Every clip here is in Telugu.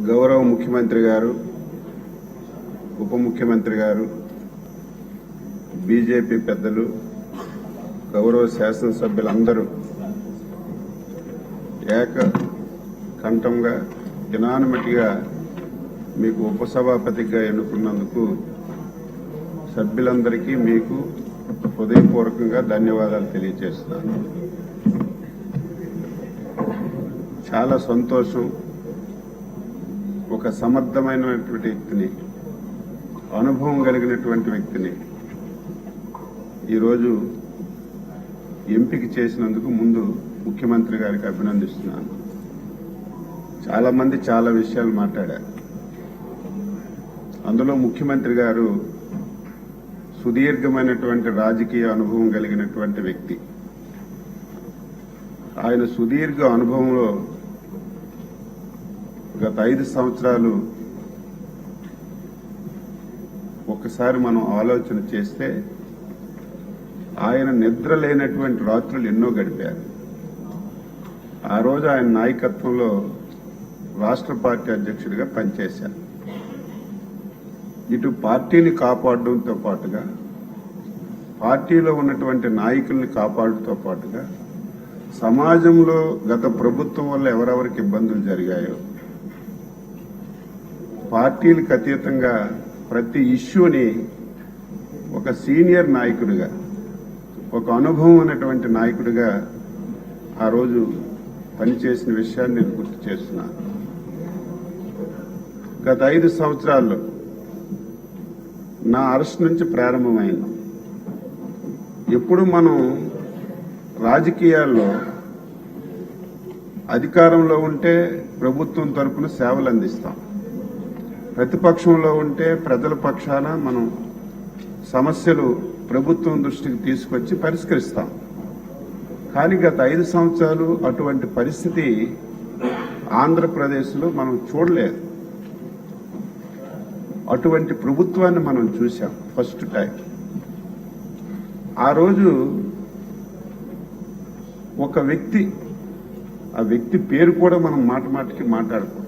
గౌరవ ముఖ్యమంత్రి గారు, ఉప ముఖ్యమంత్రి గారు, బీజేపీ పెద్దలు, గౌరవ శాసనసభ్యులందరూ ఏకకంఠంగా యునానిమీగా మీకు ఉపసభాపతిగా ఎన్నుకున్నందుకు సభ్యులందరికీ మీకు హృదయపూర్వకంగా ధన్యవాదాలు తెలియజేస్తున్నాను. చాలా సంతోషం. ఒక సమర్థమైనటువంటి వ్యక్తిని, అనుభవం కలిగినటువంటి వ్యక్తిని ఈరోజు ఎంపిక చేసినందుకు ముందు ముఖ్యమంత్రి గారికి అభినందిస్తున్నాను. చాలా మంది చాలా విషయాలు మాట్లాడారు. అందులో ముఖ్యమంత్రి గారు సుదీర్ఘమైనటువంటి రాజకీయ అనుభవం కలిగినటువంటి వ్యక్తి. ఆయన సుదీర్ఘ అనుభవంలో గత 5 సంవత్సరాలు ఒకసారి మనం ఆలోచన చేస్తే ఆయన నిద్ర లేనటువంటి రాత్రులు ఎన్నో గడిపారు. ఆ రోజు ఆయన నాయకత్వంలో రాష్ట్ర పార్టీ అధ్యక్షుడిగా పనిచేశారు. ఇటు పార్టీని కాపాడడంతో పాటుగా, పార్టీలో ఉన్నటువంటి నాయకుల్ని కాపాడటంతో పాటుగా, సమాజంలో గత ప్రభుత్వం వల్ల ఎవరెవరికి ఇబ్బందులు జరిగాయో పార్టీలకు అతీతంగా ప్రతి ఇష్యూని ఒక సీనియర్ నాయకుడిగా, ఒక అనుభవం ఉన్నటువంటి నాయకుడిగా ఆ రోజు పనిచేసిన విషయాన్ని నేను గుర్తు చేస్తున్నాను. గత 5 సంవత్సరాల్లో నా అరెస్ట్ నుంచి ప్రారంభమైంది. ఎప్పుడు మనం రాజకీయాల్లో అధికారంలో ఉంటే ప్రభుత్వం తరపున సేవలు అందిస్తాం, ప్రతిపక్షంలో ఉంటే ప్రజల పక్షాన మనం సమస్యలు ప్రభుత్వం దృష్టికి తీసుకొచ్చి పరిష్కరిస్తాం. కానీ గత 5 సంవత్సరాలు అటువంటి పరిస్థితి ఆంధ్రప్రదేశ్లో మనం చూడలేదు. అటువంటి ప్రభుత్వాన్ని మనం చూశాం ఫస్ట్ టైం. ఆ రోజు ఒక వ్యక్తి, ఆ వ్యక్తి పేరు కూడా మనం మాటికి మాట్లాడుకోం.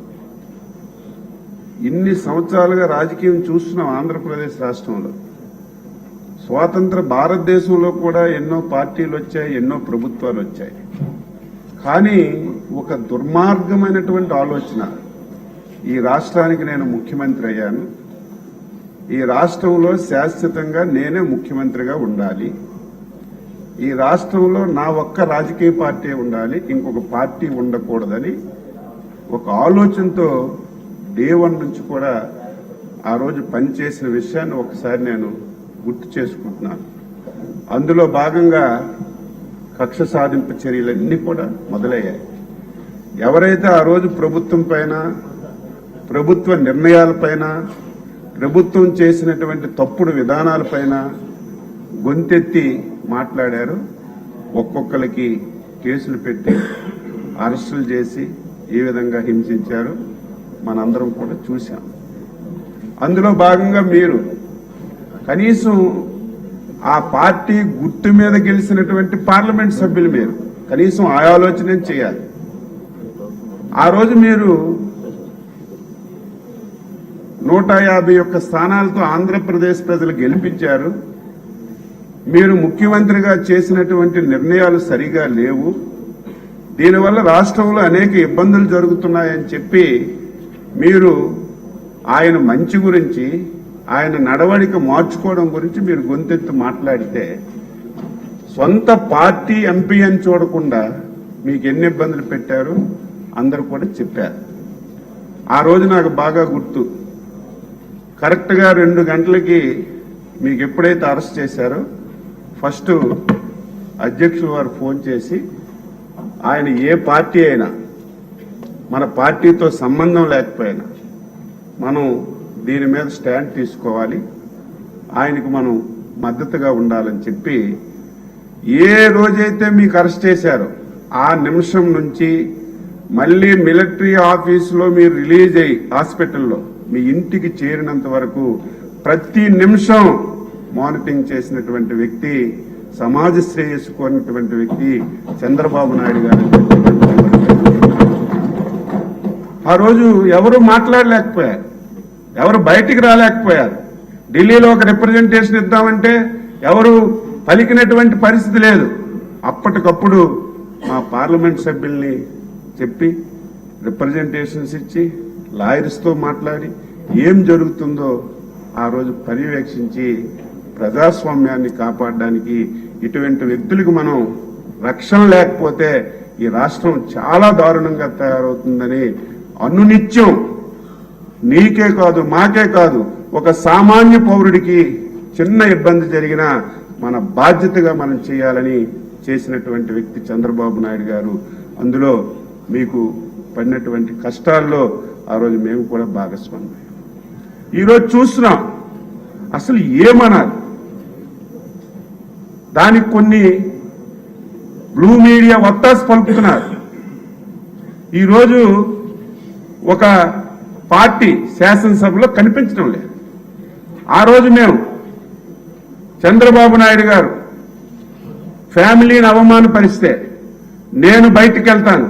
ఇన్ని సంవత్సరాలుగా రాజకీయం చూస్తున్నాం ఆంధ్రప్రదేశ్ రాష్ట్రంలో. స్వాతంత్ర భారతదేశంలో కూడా ఎన్నో పార్టీలు వచ్చాయి, ఎన్నో ప్రభుత్వాలు వచ్చాయి. కానీ ఒక దుర్మార్గమైనటువంటి ఆలోచన, ఈ రాష్ట్రానికి నేను ముఖ్యమంత్రి అయ్యాను, ఈ రాష్ట్రంలో శాశ్వతంగా నేనే ముఖ్యమంత్రిగా ఉండాలి, ఈ రాష్ట్రంలో నా ఒక్క రాజకీయ పార్టీ ఉండాలి, ఇంకొక పార్టీ ఉండకూడదని ఒక ఆలోచనతో డే 1 నుంచి కూడా ఆ రోజు పనిచేసిన విషయాన్ని ఒకసారి నేను గుర్తు చేసుకుంటున్నాను. అందులో భాగంగా కక్ష సాధింపు చర్యలన్నీ కూడా మొదలయ్యాయి. ఎవరైతే ఆ రోజు ప్రభుత్వం పైన, ప్రభుత్వ నిర్ణయాలపైన, ప్రభుత్వం చేసినటువంటి తప్పుడు విధానాలపైన గొంతెత్తి మాట్లాడారు, ఒక్కొక్కరికి కేసులు పెట్టి అరెస్టులు చేసి ఏ విధంగా హింసించారు మనందరం కూడా చూశాం. అందులో భాగంగా మీరు కనీసం ఆ పార్టీ గుర్తు మీద గెలిచినటువంటి పార్లమెంట్ సభ్యులు మీరు కనీసం ఆ ఆలోచన చేయాలి. ఆ రోజు మీరు 151 స్థానాలతో ఆంధ్రప్రదేశ్ ప్రజలు గెలిపించారు. మీరు ముఖ్యమంత్రిగా చేసినటువంటి నిర్ణయాలు సరిగా లేవు, దీనివల్ల రాష్ట్రంలో అనేక ఇబ్బందులు జరుగుతున్నాయని చెప్పి మీరు ఆయన మంచి గురించి, ఆయన నడవడిక మార్చుకోవడం గురించి మీరు గొంతెత్తి మాట్లాడితే, సొంత పార్టీ ఎంపీ అని చూడకుండా మీకు ఎన్ని ఇబ్బందులు పెట్టారు అందరూ కూడా చెప్పారు. ఆ రోజు నాకు బాగా గుర్తు, కరెక్ట్గా 2 గంటలకి మీకు ఎప్పుడైతే అరెస్ట్ చేశారో ఫస్ట్ అధ్యక్షులు వారు ఫోన్ చేసి, ఆయన ఏ పార్టీ అయినా, మన పార్టీతో సంబంధం లేకపోయినా మనం దీని మీద స్టాండ్ తీసుకోవాలి, ఆయనకు మనం మద్దతుగా ఉండాలని చెప్పి ఏ రోజైతే మీకు అరెస్ట్ చేశారో ఆ నిమిషం నుంచి మళ్లీ మిలిటరీ ఆఫీసులో మీరు రిలీజ్ అయ్యి హాస్పిటల్లో మీ ఇంటికి చేరినంత వరకు ప్రతి నిమిషం మానిటరింగ్ చేసినటువంటి వ్యక్తి, సమాజ శ్రేయస్సు కోరినటువంటి వ్యక్తి చంద్రబాబు నాయుడు గారు. ఆ రోజు ఎవరు మాట్లాడలేకపోయారు, ఎవరు బయటికి రాలేకపోయారు. ఢిల్లీలో ఒక రిప్రజెంటేషన్ ఇద్దామంటే ఎవరు పలికినటువంటి పరిస్థితి లేదు. అప్పటికప్పుడు మా పార్లమెంట్ సభ్యుల్ని చెప్పి రిప్రజెంటేషన్స్ ఇచ్చి లాయర్స్తో మాట్లాడి ఏం జరుగుతుందో ఆ రోజు పర్యవేక్షించి ప్రజాస్వామ్యాన్ని కాపాడడానికి ఇటువంటి వ్యక్తులకు మనం రక్షణ లేకపోతే ఈ రాష్ట్రం చాలా దారుణంగా తయారవుతుందని అనునిత్యం నీకే కాదు మాకే కాదు ఒక సామాన్య పౌరుడికి చిన్న ఇబ్బంది జరిగినా మన బాధ్యతగా మనం చేయాలని చేసినటువంటి వ్యక్తి చంద్రబాబు నాయుడు గారు. అందులో మీకు పడినటువంటి కష్టాల్లో ఆ రోజు మేము కూడా భాగస్వామ్యం. ఈరోజు చూస్తున్నాం అసలు ఏమనాలి, దానికి కొన్ని బ్లూ మీడియా వత్తాసు పలుకుతున్నారు. ఈరోజు ఒక పార్టీ శాసనసభలో కనిపించడం లేదు. ఆ రోజు మేము చంద్రబాబు నాయుడు గారు ఫ్యామిలీని అవమానపరిస్తే నేను బయటికి వెళ్తాను,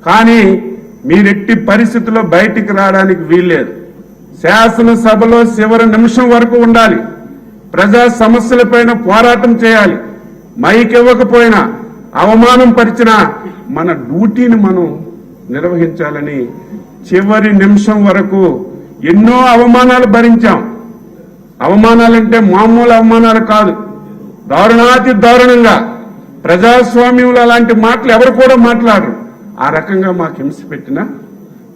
కానీ మీరెట్టి పరిస్థితుల్లో బయటికి రావడానికి వీల్లేదు, శాసనసభలో చివరి నిమిషం వరకు ఉండాలి, ప్రజా సమస్యలపైన పోరాటం చేయాలి, మైక్ ఇవ్వకపోయినా అవమానం పరిచినా మన డ్యూటీని మనం నిర్వహించాలని చివరి నిమిషం వరకు ఎన్నో అవమానాలు భరించాం. అవమానాలంటే మామూలు అవమానాలు కాదు, దారుణాతి దారుణంగా ప్రజాస్వామ్యంలో అలాంటి మాటలు ఎవరు కూడా మాట్లాడరు. ఆ రకంగా మాకు హింస పెట్టినా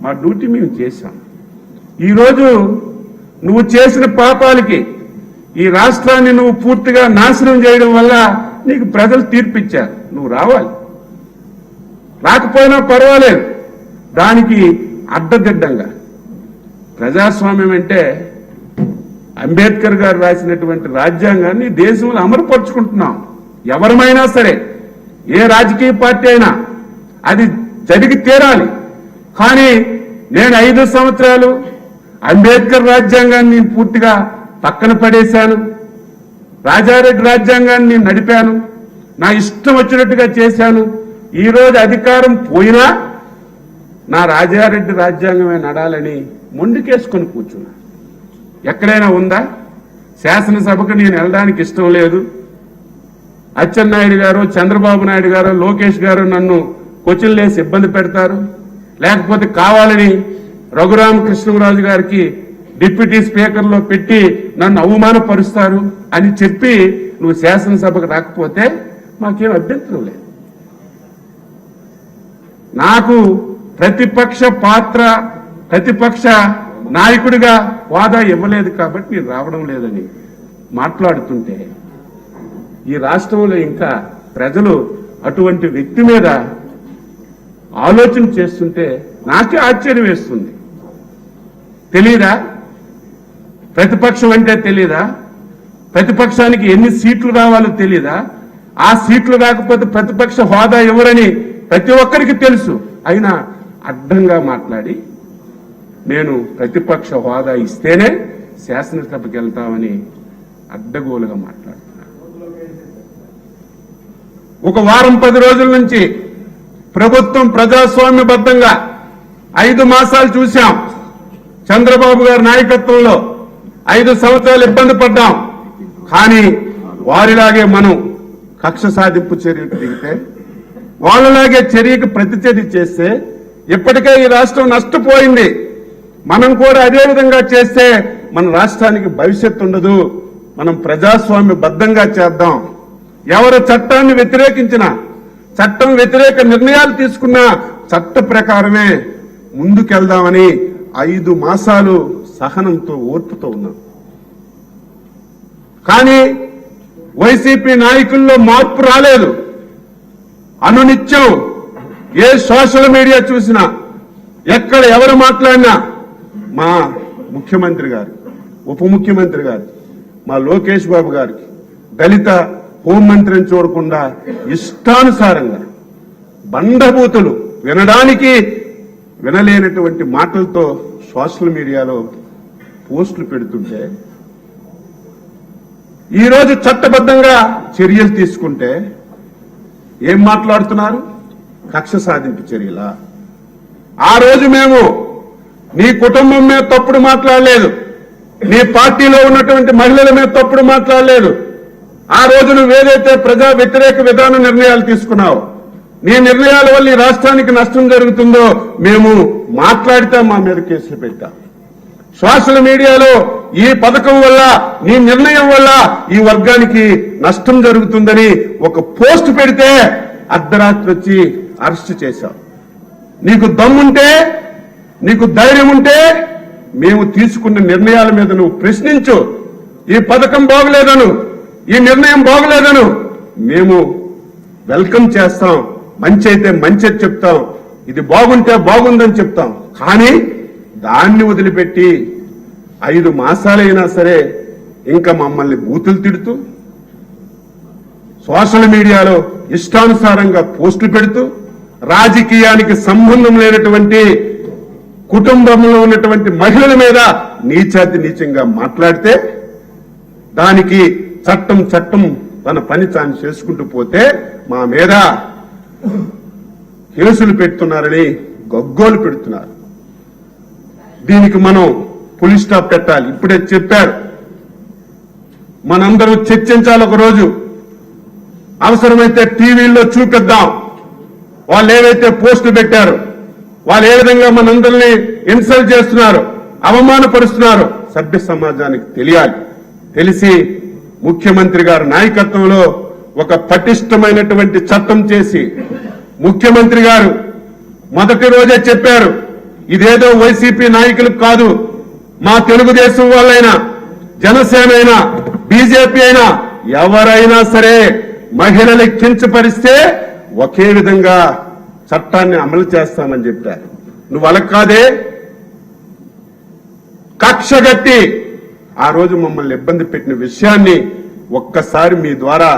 మా డ్యూటీ మేము చేశాం. ఈరోజు నువ్వు చేసిన పాపాలకి ఈ రాష్ట్రాన్ని నువ్వు పూర్తిగా నాశనం చేయడం వల్ల నీకు ప్రజలు తీర్పిచ్చారు. నువ్వు రావాలి, రాకపోయినా పర్వాలేదు. దానికి అడ్డదిడ్డంగా ప్రజాస్వామ్యం అంటే అంబేద్కర్ గారు రాసినటువంటి రాజ్యాంగాన్ని దేశంలో అమలుపరుచుకుంటున్నాం. ఎవరమైనా సరే, ఏ రాజకీయ పార్టీ అయినా అది జరిగి తీరాలి. కానీ నేను 5 సంవత్సరాలు అంబేద్కర్ రాజ్యాంగాన్ని పూర్తిగా పక్కన పడేశాను, రాజారెడ్డి రాజ్యాంగాన్ని నడిపాను, నా ఇష్టం వచ్చినట్టుగా చేశాను. ఈరోజు అధికారం పోయినా నా రాజారెడ్డి రాజ్యాంగమే నడాలని మొండికేసుకొని కూర్చున్నా. ఎక్కడైనా ఉందా? శాసనసభకు నేను వెళ్ళడానికి ఇష్టం లేదు, అచ్చెన్నాయుడు గారు, చంద్రబాబు నాయుడు గారు, లోకేష్ గారు నన్ను కొచ్చిలేసి ఇబ్బంది పెడతారు, లేకపోతే కావాలని రఘురామకృష్ణరాజు గారికి డిప్యూటీ స్పీకర్లో పెట్టి నన్ను అవమానపరుస్తారు అని చెప్పి నువ్వు శాసనసభకు రాకపోతే మాకేం అభ్యంతరం లేదు. నాకు ప్రతిపక్ష పాత్ర, ప్రతిపక్ష నాయకుడిగా హోదా ఇవ్వలేదు కాబట్టి నేను రావడం లేదని మాట్లాడుతుంటే ఈ రాష్ట్రంలో ఇంకా ప్రజలు అటువంటి వ్యక్తి మీద ఆలోచన చేస్తుంటే నాకే ఆశ్చర్యం వేస్తుంది. తెలీదా? ప్రతిపక్షం అంటే తెలీదా? ప్రతిపక్షానికి ఎన్ని సీట్లు రావాలో తెలీదా? ఆ సీట్లు రాకపోతే ప్రతిపక్ష హోదా ఎవరని ప్రతి ఒక్కరికి తెలుసు. అయినా అడ్డంగా మాట్లాడి నేను ప్రతిపక్ష హోదా ఇస్తేనే శాసనసభకి వెళ్తామని అడ్డగోలుగా మాట్లాడుతున్నాను. ఒక వారం 10 రోజుల నుంచి ప్రభుత్వం ప్రజాస్వామ్యబద్ధంగా 5 మాసాలు చూశాం. చంద్రబాబు గారి నాయకత్వంలో 5 సంవత్సరాలు ఇబ్బంది పడ్డాం. కానీ వారిలాగే మనం కక్ష సాధింపు చర్యకు దిగితే, వాళ్ళలాగే చర్యకు ప్రతిచర్య చేస్తే ఇప్పటికే ఈ రాష్ట్రం నష్టపోయింది. మనం కూడా అదే విధంగా చేస్తే మన రాష్ట్రానికి భవిష్యత్తు ఉండదు. మనం ప్రజాస్వామ్యబద్ధంగా చేద్దాం. ఎవరు చట్టాన్ని వ్యతిరేకించినా, చట్టం వ్యతిరేక నిర్ణయాలు తీసుకున్నా చట్ట ప్రకారమే ముందుకెళ్దామని 5 మాసాలు సహనంతో ఓర్పుతో ఉన్నాం. కానీ వైసీపీ నాయకుల్లో మార్పు రాలేదు. అనునిత్యం ఏ సోషల్ మీడియా చూసినా, ఎక్కడ ఎవరు మాట్లాడినా మా ముఖ్యమంత్రి గారు, ఉప ముఖ్యమంత్రి గారు, మా లోకేష్ బాబు గారికి దళిత హోంమంత్రిని చూడకుండా ఇష్టానుసారంగా బండబూతులు, వినడానికి వినలేనటువంటి మాటలతో సోషల్ మీడియాలో పోస్టులు పెడుతుంటే, ఈరోజు చట్టబద్ధంగా చర్యలు తీసుకుంటే ఏం మాట్లాడుతున్నారు? కక్ష సాధింపు చర్యలా? ఆ రోజు మేము నీ కుటుంబం మీద తప్పుడు మాట్లాడలేదు, నీ పార్టీలో ఉన్నటువంటి మహిళల మీద తప్పుడు మాట్లాడలేదు. ఆ రోజు నువ్వు ఏదైతే ప్రజా వ్యతిరేక విధాన నిర్ణయాలు తీసుకున్నావు, నీ నిర్ణయాల వల్ల ఈ రాష్ట్రానికి నష్టం జరుగుతుందో మేము మాట్లాడితే మా మీద కేసులు పెట్టాం. సోషల్ మీడియాలో ఈ పథకం వల్ల, నీ నిర్ణయం వల్ల ఈ వర్గానికి నష్టం జరుగుతుందని ఒక పోస్ట్ పెడితే అర్ధరాత్రి వచ్చి అరెస్ట్ చేశాం. నీకు దమ్ముంటే, నీకు ధైర్యం ఉంటే మేము తీసుకున్న నిర్ణయాల మీద నువ్వు ప్రశ్నించు. ఈ పథకం బాగులేదను, ఈ నిర్ణయం బాగులేదను, మేము వెల్కమ్ చేస్తాం. మంచి అయితే మంచి చెప్తాం, ఇది బాగుంటే బాగుందని చెప్తాం. కానీ దాన్ని వదిలిపెట్టి 5 మాసాలైనా సరే ఇంకా మమ్మల్ని బూతులు తిడుతూ, సోషల్ మీడియాలో ఇష్టానుసారంగా పోస్టులు పెడుతూ, రాజకీయానికి సంబంధం లేనటువంటి కుటుంబంలో ఉన్నటువంటి మహిళల మీద నీచాతి నీచంగా మాట్లాడితే దానికి చట్టం తన పని తాను చేసుకుంటూ పోతే మా మీద కేసులు పెడుతున్నారని గగ్గోలు పెడుతున్నారు. దీనికి మనం పులి స్టాప్ పెట్టాలి. ఇప్పుడే చెప్పారు, మనందరూ చర్చించాలి. ఒక రోజు అవసరమైతే టీవీల్లో చూపిద్దాం వాళ్ళు ఏవైతే పోస్టులు పెట్టారు, వాళ్ళు ఏ విధంగా మనందరినీ ఇన్సల్ట్ చేస్తున్నారు, అవమానపరుస్తున్నారు. సభ్య సమాజానికి తెలియాలి. తెలిసి ముఖ్యమంత్రి గారి నాయకత్వంలో ఒక పటిష్టమైనటువంటి చట్టం చేసి, ముఖ్యమంత్రి గారు మొదటి రోజే చెప్పారు, ఇదేదో వైసీపీ నాయకులకు కాదు, మా తెలుగుదేశం వాళ్ళైనా, జనసేన అయినా, బీజేపీ అయినా ఎవరైనా సరే మహిళలు కించపరిస్తే ఒకే విధంగా చట్టాన్ని అమలు చేస్తామని చెప్పారు. నువ్వు అలా కాదే, కక్షగట్టి ఆ రోజు మమ్మల్ని ఇబ్బంది పెట్టిన విషయాన్ని ఒక్కసారి మీ ద్వారా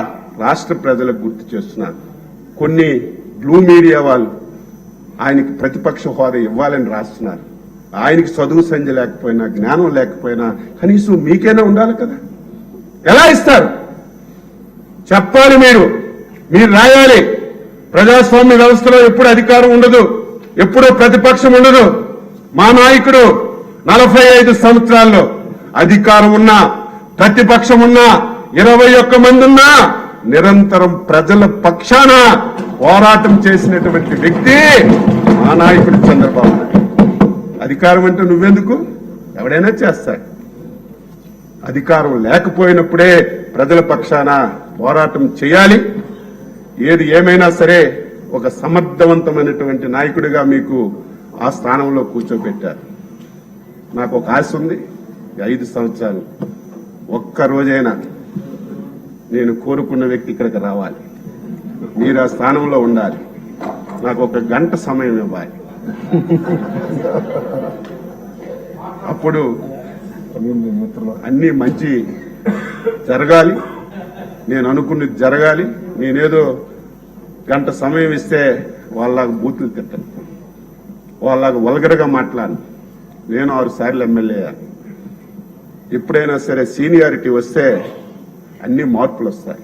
రాష్ట్ర ప్రజలకు గుర్తు చేస్తున్నాను. కొన్ని బ్లూ మీడియా వాళ్ళు ఆయనకి ప్రతిపక్ష హోదా ఇవ్వాలని రాస్తున్నారు. ఆయనకి చదువు సంధ్య లేకపోయినా, జ్ఞానం లేకపోయినా కనీసం మీకైనా ఉండాలి కదా. ఎలా ఇస్తారు చెప్పాలి. మీరు రాయాలి. ప్రజాస్వామ్య వ్యవస్థలో ఎప్పుడు అధికారం ఉండదు, ఎప్పుడూ ప్రతిపక్షం ఉండదు. మా నాయకుడు 45 సంవత్సరాల్లో అధికారం ఉన్నా, ప్రతిపక్షం ఉన్నా, 21 మంది ఉన్నా నిరంతరం ప్రజల పక్షాన పోరాటం చేసినటువంటి వ్యక్తి మా నాయకుడు చంద్రబాబు నాయుడు. అధికారం అంటే నువ్వెందుకు, ఎవడైనా చేస్తాడు. అధికారం లేకపోయినప్పుడే ప్రజల పక్షాన పోరాటం చేయాలి. ఏది ఏమైనా సరే ఒక సమర్థవంతమైనటువంటి నాయకుడిగా మీకు ఆ స్థానంలో కూర్చోబెట్టారు. నాకు ఒక ఆశ ఉంది. 5 సంవత్సరాలు ఒక్క రోజైనా నేను కోరుకున్న వ్యక్తి ఇక్కడికి రావాలి, మీరు ఆ స్థానంలో ఉండాలి. నాకు 1 గంట సమయం ఇవ్వాలి. అప్పుడు అన్ని మంచి జరగాలి, నేను అనుకున్నది జరగాలి. నేనేదో గంట సమయం ఇస్తే వాళ్ళలాగా బూతులు తిట్టాను, వాళ్ళలాగా వల్గరగా మాట్లాడను. నేను 6 సార్లు ఎమ్మెల్యే. ఎప్పుడైనా సరే సీనియారిటీ వస్తే అన్ని మార్పులు వస్తాయి.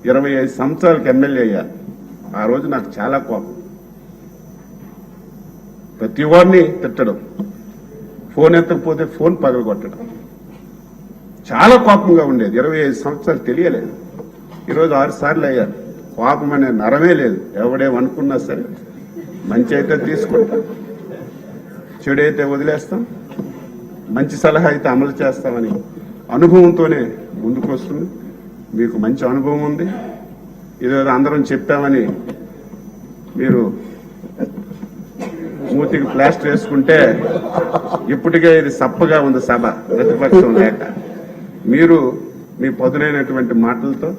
25 సంవత్సరాలకు ఎమ్మెల్యే అయ్యాను. ఆ రోజు నాకు చాలా కోపం. ప్రతి వాడిని తిట్టడం, ఫోన్ ఎత్తకపోతే ఫోన్ పగలగొట్టడం, చాలా కోపంగా ఉండేది. 25 సంవత్సరాలు తెలియలేదు. ఈరోజు 6 సార్లు అయ్యాను. కోపం అనే నరమే లేదు. ఎవడేమనుకున్నా సరే మంచి అయితే తీసుకుంటాం, చెడు అయితే వదిలేస్తాం, మంచి సలహా అయితే అమలు చేస్తామని అనుభవంతోనే ముందుకు వస్తుంది. మీకు మంచి అనుభవం ఉంది. ఇదేదో అందరం చెప్పామని మీరు మూతికి ప్లాస్టర్ వేసుకుంటే ఇప్పటికే ఇది సప్పగా ఉంది సభ, ప్రతిపక్షం లేక. మీరు మీ పదునైనటువంటి మాటలతో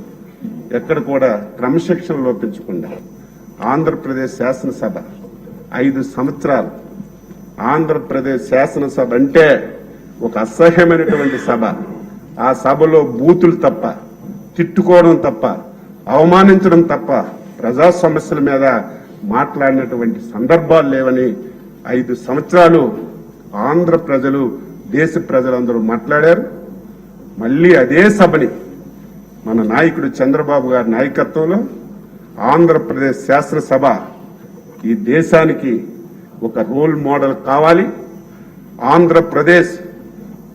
ఎక్కడ కూడా క్రమశిక్షణ లోపించకుండా ఆంధ్రప్రదేశ్ శాసనసభ 5 సంవత్సరాలు, ఆంధ్రప్రదేశ్ శాసనసభ అంటే ఒక అసహ్యమైనటువంటి సభ. ఆ సభలో బూతులు తప్ప, తిట్టుకోవడం తప్ప, అవమానించడం తప్ప ప్రజా సమస్యల మీద మాట్లాడినటువంటి సందర్భాలు లేవని 5 సంవత్సరాలు ఆంధ్ర ప్రజలు, దేశ ప్రజలందరూ మాట్లాడారు. మళ్లీ అదే సభని మన నాయకుడు చంద్రబాబు గారి నాయకత్వంలో ఆంధ్రప్రదేశ్ శాసనసభ ఈ దేశానికి ఒక రోల్ మోడల్ కావాలి. ఆంధ్రప్రదేశ్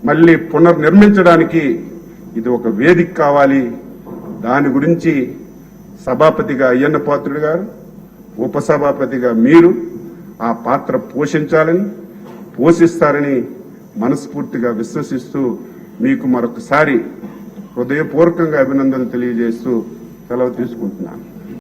మళ్ళీ పునర్నిర్మించడానికి ఇది ఒక వేదిక కావాలి. దాని గురించి సభాపతిగా అయ్యన్న పాత్రుడు గారు, ఉపసభాపతిగా మీరు ఆ పాత్ర పోషిస్తారని మనస్ఫూర్తిగా విశ్వసిస్తూ మీకు మరొకసారి హృదయపూర్వకంగా అభినందనలు తెలియజేస్తూ సెలవు తీసుకుంటున్నాను.